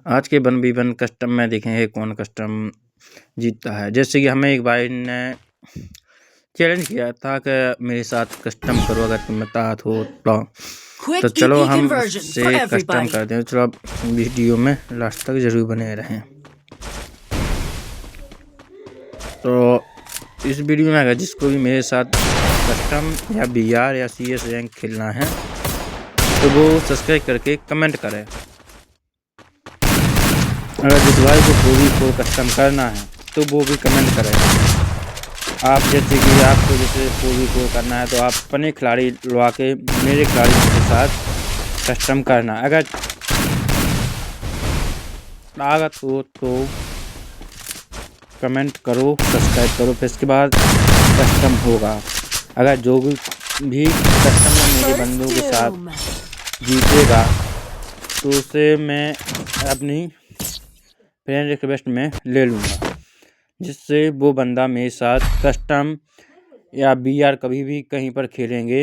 आज के 1v1 custom में देखेंगे कौन कस्टम जीतता है। जैसे कि हमें एक भाई ने चैलेंज किया था कि मेरे साथ कस्टम करो अगर तुम में ताकत हो तो चलो हम उससे कस्टम करते हैं। चलो आप वीडियो में लास्ट तक जरूर बने रहें। तो इस वीडियो में अगर जिसको भी मेरे साथ कस्टम या बीआर या सीएस रैंक खेलना है तो वो सब्सक्राइब करके कमेंट करें। अगर जिस भाई को पूरी को कस्टम करना है तो वो भी कमेंट करें। आप जैसे कि आपको जैसे पूरी को करना है तो आप अपने खिलाड़ी लगा के मेरे खिलाड़ी के साथ कस्टम करना। अगर लागत हो तो कमेंट करो, सब्सक्राइब करो, फिर इसके बाद कस्टम होगा। अगर जो भी कस्टम में मेरे बंदों के साथ जीतेगा तो उसे मैं अपनी फ्रेंड रिक्वेस्ट में ले लूँगा, जिससे वो बंदा मेरे साथ कस्टम या बीआर कभी भी कहीं पर खेलेंगे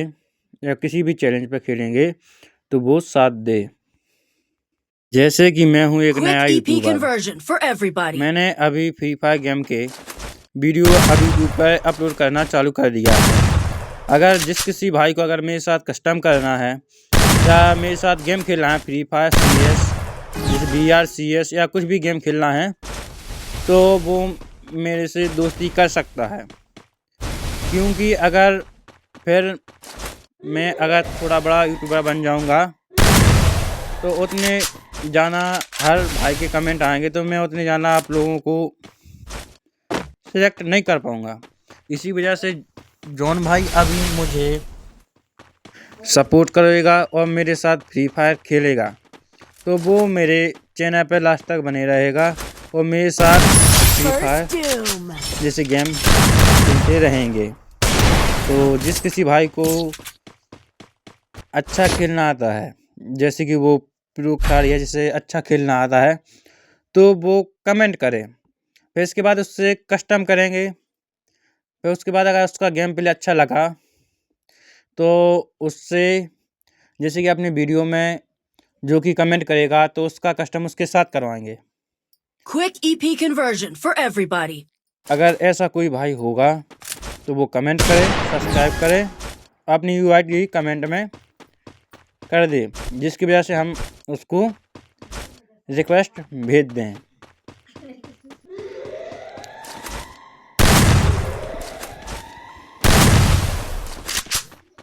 या किसी भी चैलेंज पर खेलेंगे तो वो साथ दे। जैसे कि मैं हूँ एक नया यूट्यूबर, मैंने अभी फ्री फायर गेम के वीडियो अभी यूट्यूब पर अपलोड करना चालू कर दिया है। अगर जिस किसी भाई को अगर मेरे साथ कस्टम करना है या मेरे साथ गेम खेलना है, फ्री फायर CS जैसे बीआर CS या कुछ भी गेम खेलना है तो वो मेरे से दोस्ती कर सकता है। क्योंकि अगर फिर मैं अगर थोड़ा बड़ा यूट्यूबर बन जाऊंगा तो उतने जाना हर भाई के कमेंट आएंगे तो मैं उतने जाना आप लोगों को सिलेक्ट नहीं कर पाऊंगा। इसी वजह से जॉन भाई अभी मुझे सपोर्ट करेगा और मेरे साथ फ्री फायर खेलेगा तो वो मेरे चैनल पर लास्ट तक बने रहेगा और मेरे साथ फ्री फायर जैसे गेम खेलते रहेंगे। तो जिस किसी भाई को अच्छा खेलना आता है, जैसे कि वो प्रो खिलाड़ी है जिसे अच्छा खेलना आता है, तो वो कमेंट करे। फिर इसके बाद उससे कस्टम करेंगे। फिर उसके बाद अगर उसका गेम प्ले अच्छा लगा तो उससे जैसे कि अपनी वीडियो में जो कि कमेंट करेगा तो उसका कस्टम उसके साथ करवाएंगे। Quick EP conversion for everybody. अगर ऐसा कोई भाई होगा तो वो कमेंट करे, सब्सक्राइब करे, अपनी UID कमेंट में कर दे, जिसकी वजह से हम उसको रिक्वेस्ट भेज दें।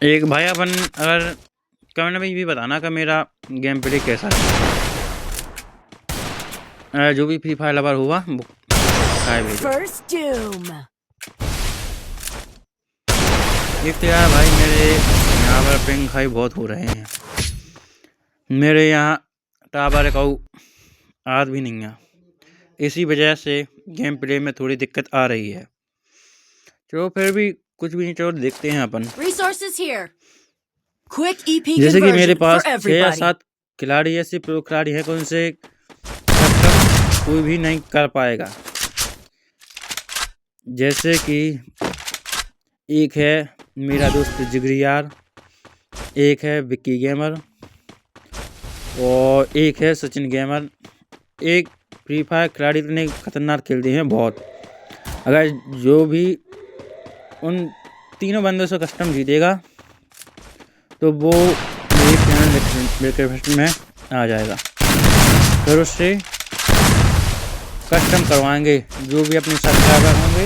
एक भाई अपन अगर कमेंट में भी बताना कि मेरा गेम प्ले कैसा है। जो भी फ्री फायर लवर हुआ वो एक तो यार भाई मेरे यहाँ पर पिंग हाई बहुत हो रहे हैं। मेरे यहाँ टावर का आद भी नहीं है, इसी वजह से गेम प्ले में थोड़ी दिक्कत आ रही है। चलो फिर भी कुछ भी नहीं, चलो देखते हैं अपन। जैसे कि मेरे पास 6 या 7 खिलाड़ी ऐसे प्रो खिलाड़ी हैं कौन से कस्टम कोई भी नहीं कर पाएगा। जैसे कि एक है मेरा दोस्त जिगरी यार, एक है विक्की गेमर और एक है सचिन गेमर। एक फ्री फायर खिलाड़ी इतने खतरनाक खेलते हैं बहुत। अगर जो भी उन तीनों बंदों से कस्टम जीतेगा तो वो मेरे चैनल रिक्वेस्ट में आ जाएगा। फिर उससे कस्टम करवाएंगे। जो भी अपने सब्सक्राइबर होंगे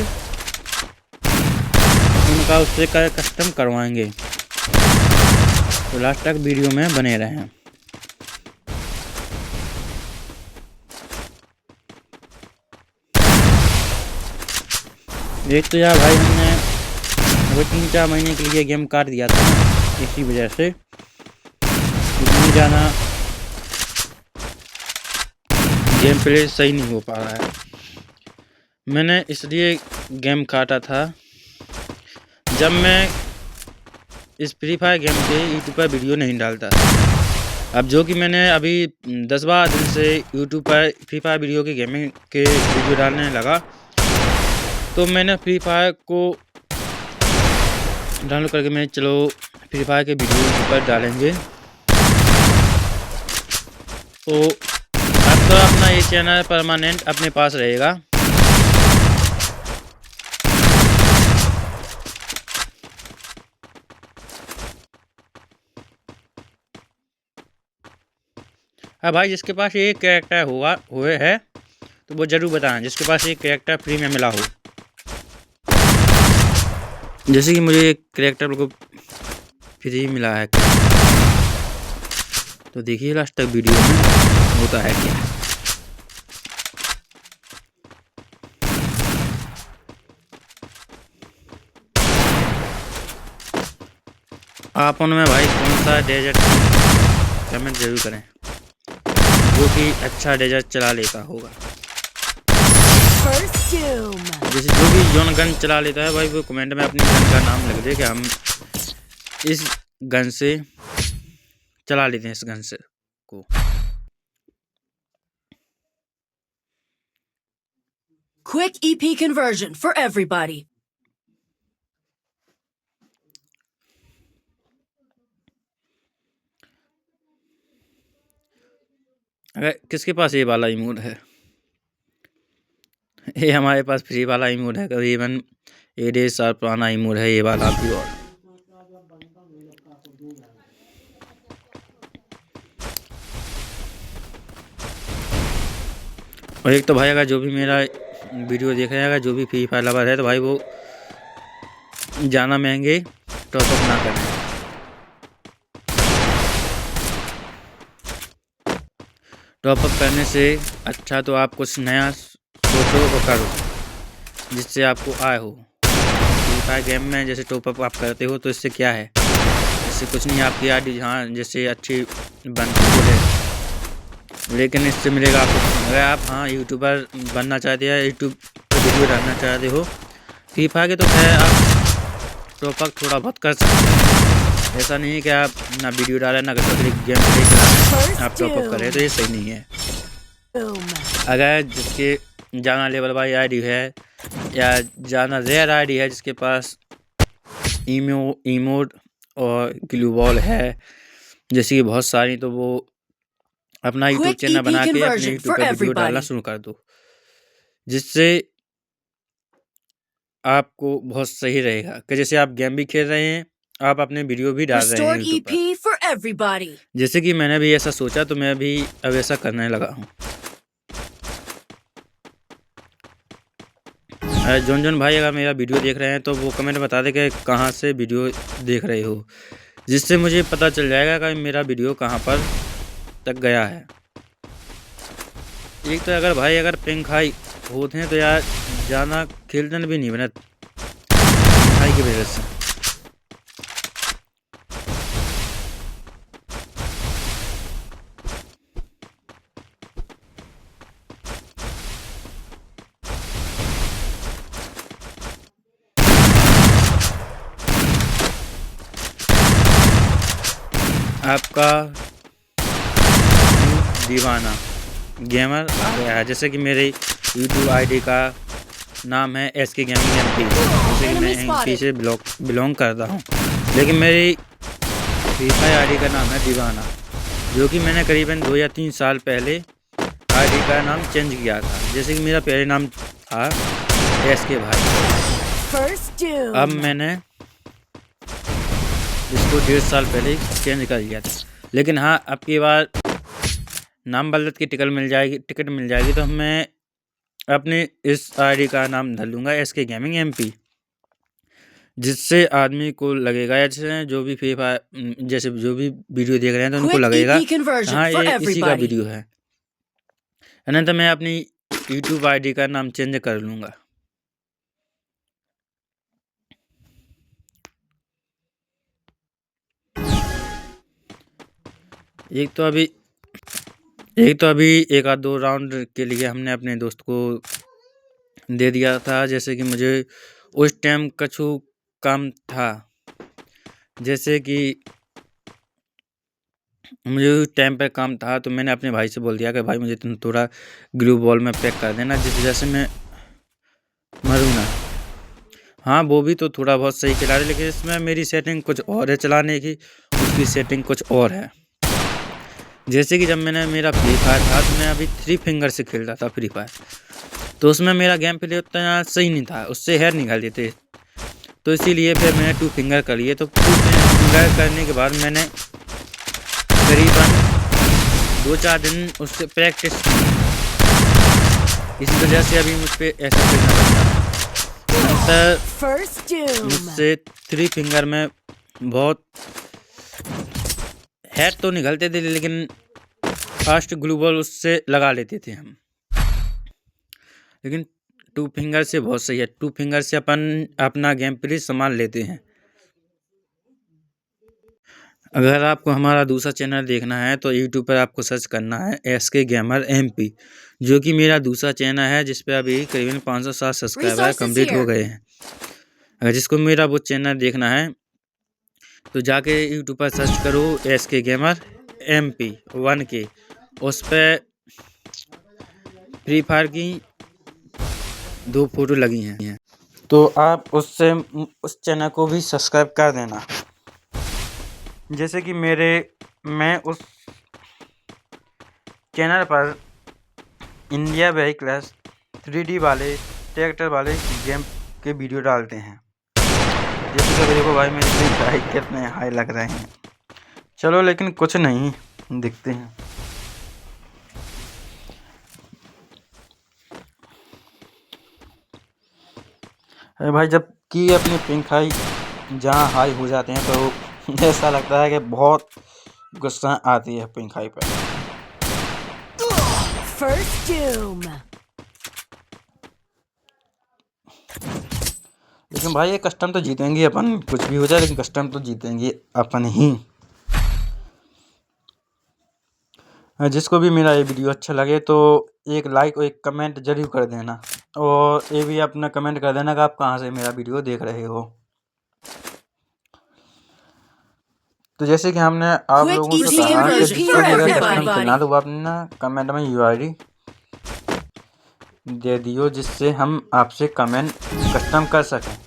उनका उससे कस्टम करवाएंगे। तो लास्ट तक वीडियो में बने रहें। एक तो यार भाई हमने वो 3-4 महीने के लिए गेम काट दिया था ना, इसी वजह से इतनी जाना गेम प्ले सही नहीं हो पा रहा है। मैंने इसलिए गेम काटा था जब मैं इस फ्री फायर गेम के यूट्यूब पर वीडियो नहीं डालता था। अब जो कि मैंने अभी 10-12 दिन से यूट्यूब पर फ्री फायर वीडियो के गेमिंग के वीडियो डालने लगा तो मैंने फ्री फायर को डाउनलोड करके मैं चलो फ्री फायर के वीडियो पर डालेंगे। तो आप तो अपना ये चैनल परमानेंट अपने पास रहेगा। अब भाई जिसके पास ये कैरेक्टर हुए है तो वो जरूर बताएं, जिसके पास ये कैरेक्टर फ्री में मिला हो। जैसे कि मुझे एक कैरेक्टर को फ्री मिला है, तो देखिए लास्ट तक वीडियो में होता है क्या। आप उनमें भाई कौन सा डेजर्ट कमेंट जरूर करें, जो कि अच्छा डेजर्ट चला लेता होगा। जैसे जो भी जोन गन चला लेता है भाई, वो कमेंट में अपनी गन का नाम लिख दे कि हम इस गन से चला लेते हैं, इस गन से को। Quick EP conversion for everybody. अगर किसके पास ये वाला इमोट है, ये हमारे पास फ्री वाला इमोट है, करीबन 8 साल पुराना इमोट है ये वाला भी। और एक तो भाई अगर जो भी मेरा वीडियो देख रहे हैं, अगर जो भी फ्री फायर लवर है, तो भाई वो ज़्यादा महंगे टॉपअप ना करें। टॉपअप करने से अच्छा तो आप कुछ नया सोचो और करो, जिससे आपको आय हो। फ्री फायर गेम में जैसे टॉपअप आप करते हो तो इससे क्या है, इससे कुछ नहीं, आपकी आईडी हाँ जैसे अच्छी बनती है, लेकिन इससे मिलेगा आपको। अगर आप हाँ यूट्यूबर बनना चाहते हैं, यूट्यूब पर वीडियो डालना चाहते हो फ्री फायर के, तो खैर आप टॉपअप थोड़ा बहुत कर सकते हैं। ऐसा नहीं है कि आप ना वीडियो डालें ना कभी गेम प्ले करें आप टॉपअप करें, तो ये सही नहीं है। अगर जिसके ज़्यादा लेवल वाली आईडी है या ज़्यादा रेयर आईडी है, जिसके पास इमोट और ग्लू बॉल है जैसे कि बहुत सारी, तो वो अपना यूट्यूब चैनल बना के अपने यूट्यूब पर वीडियो डालना शुरू कर दो, जिससे आपको बहुत सही रहेगा। कि जैसे आप गेम भी खेल रहे हैं, आप अपने वीडियो भी डाल रहे हैं यूट्यूब पर। जैसे कि मैंने भी ऐसा सोचा, तो मैं भी अब ऐसा करने लगा हूँ। जोन भाई अगर मेरा वीडियो देख रहे हैं तो वो कमेंट बता दे कि कहाँ से वीडियो देख रहे हो, जिससे मुझे पता चल जाएगा कि मेरा वीडियो कहाँ पर तक गया है। एक तो अगर भाई अगर पिंक हाई होते हैं तो यार ज़्यादा खेलते भी नहीं बना हाई की वजह से। आपका दीवाना गेमर आ गया है। जैसे कि मेरे यूट्यूब आईडी का नाम है SK गेमिंग MP, जैसे कि मैं MP से बिलोंग करता हूँ, लेकिन मेरी फ्री फायर आईडी का नाम है दीवाना, जो कि मैंने करीबन 2 या 3 साल पहले आईडी का नाम चेंज किया था। जैसे कि मेरा पहले नाम था SK भाई, अब मैंने इसको 1.5 साल पहले चेंज कर लिया था। लेकिन हाँ, अब की बार नाम बदलत की टिकट मिल जाएगी तो मैं अपने इस आईडी का नाम धर लूँगा SK गेमिंग MP, जिससे आदमी को लगेगा, जैसे जो भी फ्री फायर जैसे जो भी वीडियो देख रहे हैं तो उनको लगेगा हाँ ये इसी का वीडियो है। नहीं तो मैं अपनी यूट्यूब आईडी का नाम चेंज कर लूँगा। एक तो अभी 1-2 राउंड के लिए हमने अपने दोस्त को दे दिया था। जैसे कि मुझे उस टाइम कछु काम था, जैसे कि मुझे उस टाइम पे काम था, तो मैंने अपने भाई से बोल दिया कि भाई मुझे तुम थोड़ा ग्लू बॉल में पैक कर देना, जिस वजह से मैं मरूँ ना। हाँ वो भी तो थोड़ा बहुत सही चला रहे, लेकिन इसमें मेरी सेटिंग कुछ और है चलाने की, उसकी सेटिंग कुछ और है। जैसे कि जब मैंने मेरा फ्री फायर था तो मैं अभी 3 फिंगर से खेल रहा था फ्री फायर, तो उसमें मेरा गेम प्ले उतना सही नहीं था, उससे हेयर निकालते थे। तो इसीलिए फिर मैंने 2 फिंगर कर लिए। तो 2 फिंगर करने के बाद मैंने करीबन 2-4 दिन उससे प्रैक्टिस की। इसी वजह से अभी मुझ पे ऐसा खेलना पड़ता है। अंतर First doom. मुझसे 3 फिंगर में बहुत हेड तो निकलते थे, लेकिन फास्ट ग्लूबल उससे लगा लेते थे हम। लेकिन 2 फिंगर से बहुत सही है। 2 फिंगर से अपन अपना गेम प्ले संभाल लेते हैं। अगर आपको हमारा दूसरा चैनल देखना है तो यूट्यूब पर आपको सर्च करना है SK गेमर MP, जो कि मेरा दूसरा चैनल है, जिस पे अभी करीबन 507 सब्सक्राइबर Resources कंप्लीट हो here. गए हैं। अगर जिसको मेरा वो चैनल देखना है तो जाके यूट्यूब पर सर्च करो SK गेमर MP 1K। उस पर फ्री फायर की 2 फोटो लगी हैं, तो आप उससे उस चैनल को भी सब्सक्राइब कर देना। जैसे कि मैं उस चैनल पर इंडिया व्हीकल्स 3D वाले ट्रैक्टर वाले गेम के वीडियो डालते हैं। जैसे कि देखो भाई, मेरे लाइक कितने हाई लग रहे हैं। चलो, लेकिन कुछ नहीं, दिखते हैं। अरे भाई, जब कि अपनी पिंक हाई जहाँ हाई हो जाते हैं तो ऐसा लगता है कि बहुत गुस्सा आती है पिंक हाई पर। First doom. लेकिन भाई, ये कस्टम तो जीतेंगे अपन, कुछ भी हो जाए लेकिन कस्टम तो जीतेंगे अपन ही। जिसको भी मेरा ये वीडियो अच्छा लगे तो एक लाइक और एक कमेंट जरूर कर देना, और ये भी अपना कमेंट कर देना कि आप कहाँ से मेरा वीडियो देख रहे हो। तो जैसे कि हमने आप Quick लोगों से easy कहा कि conversion जिसको for भी अगर कस्टम everybody. खेलना तो वो अपना कमेंट में UID दे दियो, जिससे हम आपसे कमेंट कस्टम कर सकें,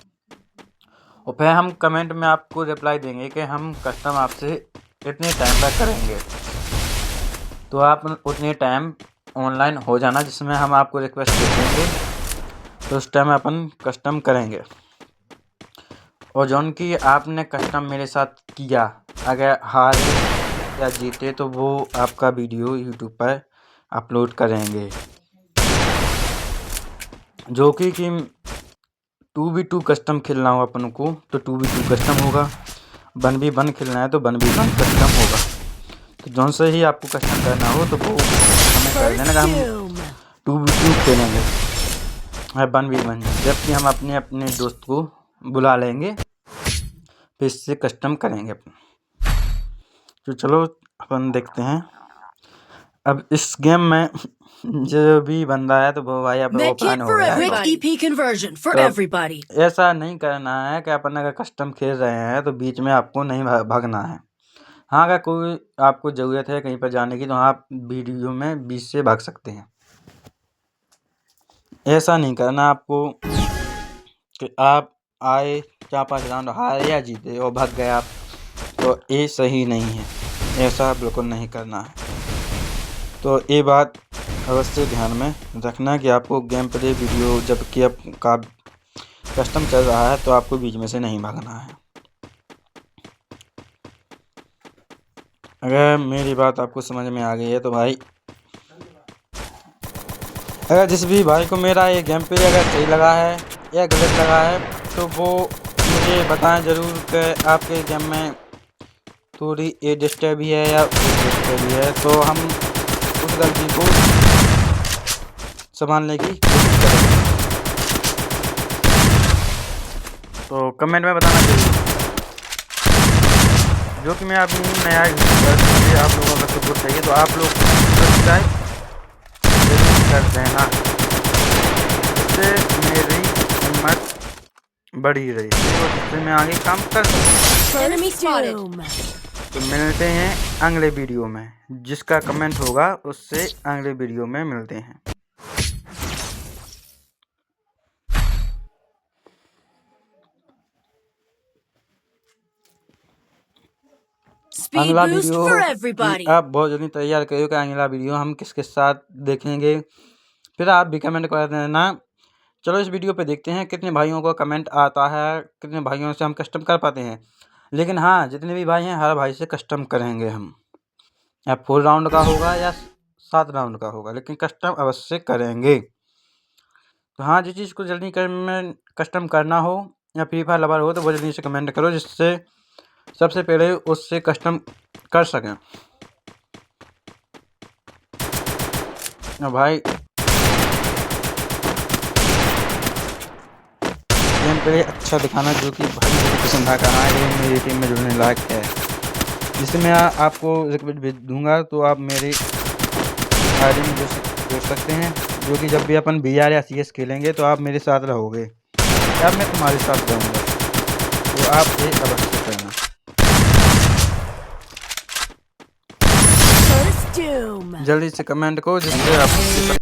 और फिर हम कमेंट में आपको रिप्लाई देंगे कि हम कस्टम आपसे इतने टाइम तक करेंगे। तो आप उतने टाइम ऑनलाइन हो जाना, जिसमें हम आपको रिक्वेस्ट दे देंगे, तो उस टाइम अपन कस्टम करेंगे। और जौन कि आपने कस्टम मेरे साथ किया, अगर हारे या जीते तो वो आपका वीडियो यूट्यूब पर अपलोड करेंगे, जो कि 2v2 कस्टम खेलना हो अपन को तो 2v2 कस्टम होगा, 1v1 खेलना है तो 1v1 कस्टम होगा। तो जौन से ही आपको कस्टम करना हो तो वो हमें कर देना कि First हम doom. 2v2 खेलेंगे, 1v1, जबकि हम अपने दोस्त को बुला लेंगे, फिर इससे कस्टम करेंगे अपन। तो चलो अपन देखते हैं। अब इस गेम में जो भी बंदा है तो वो भाई अब Med ओपन kit हो for गया है। everybody. Quick EP conversion for तो अब everybody. ऐसा नहीं करना है कि अपन अगर कस्टम खेल रहे हैं तो बीच में आपको नहीं भागना है। हाँ, अगर कोई आपको ज़रूरत है कहीं पर जाने की तो आप वीडियो में बीच से भाग सकते हैं। ऐसा नहीं करना आपको कि आप आए 4-5 राउंड हारे या जीते और भाग गए आप, तो ये सही नहीं है। ऐसा बिल्कुल नहीं करना है। तो ये बात अवश्य ध्यान में रखना कि आपको गेम प्ले वीडियो जबकि आपका कस्टम चल रहा है तो आपको बीच में से नहीं भागना है। अगर मेरी बात आपको समझ में आ गई है तो भाई, अगर जिस भी भाई को मेरा ये गेम प्ले अगर सही लगा है या गलत लगा है तो वो मुझे बताएं ज़रूर कि आपके गेम में थोड़ी ये डिस्टर्ब भी है या डिस्टर्ब भी है, तो हम उस गलती को संभालने की कोशिश करेंगे। तो कमेंट में बताना चाहिए, जो कि मैं अभी नया यूट्यूबर, आप लोगों का सपोर्ट चाहिए तो आप लोग सब्सक्राइब जरूर कर देना, इससे मेरी हिम्मत बढ़ी रही और जिससे मैं आगे काम कर सकूँ। Enemy spotted. तो मिलते हैं अगले वीडियो में, जिसका कमेंट होगा उससे अगले वीडियो में मिलते हैं। speed अगला boost वीडियो for everybody. आप बहुत जल्दी तैयार करिए कि अगला वीडियो हम किसके साथ देखेंगे, फिर आप भी कमेंट कर देना। चलो इस वीडियो पे देखते हैं कितने भाइयों को कमेंट आता है, कितने भाइयों से हम कस्टम कर पाते हैं। लेकिन हाँ, जितने भी भाई हैं हर भाई से कस्टम करेंगे हम, या 4 राउंड का होगा या 7 राउंड का होगा, लेकिन कस्टम अवश्य करेंगे। तो हाँ, जिस चीज़ को जल्दी में कस्टम करना हो या फ्री फायर लवर हो तो वो जल्दी से कमेंट करो, जिससे सबसे पहले उससे कस्टम कर सकें। भाई गेम प्ले अच्छा दिखाना जो कि भाई मुझे पसंद आ कहाँ है, ये मेरी टीम में जुड़ने लायक है, जिससे मैं आपको रिक्वेस्ट भेज दूंगा तो आप मेरी आईडी में जुड़ सकते हैं, जो कि जब भी अपन BR या CS खेलेंगे तो आप मेरे साथ रहोगे या मैं तुम्हारे साथ रहूँगा, तो आप ये अवश्य करना। First Doom. जल्दी से कमेंट करो जिससे आप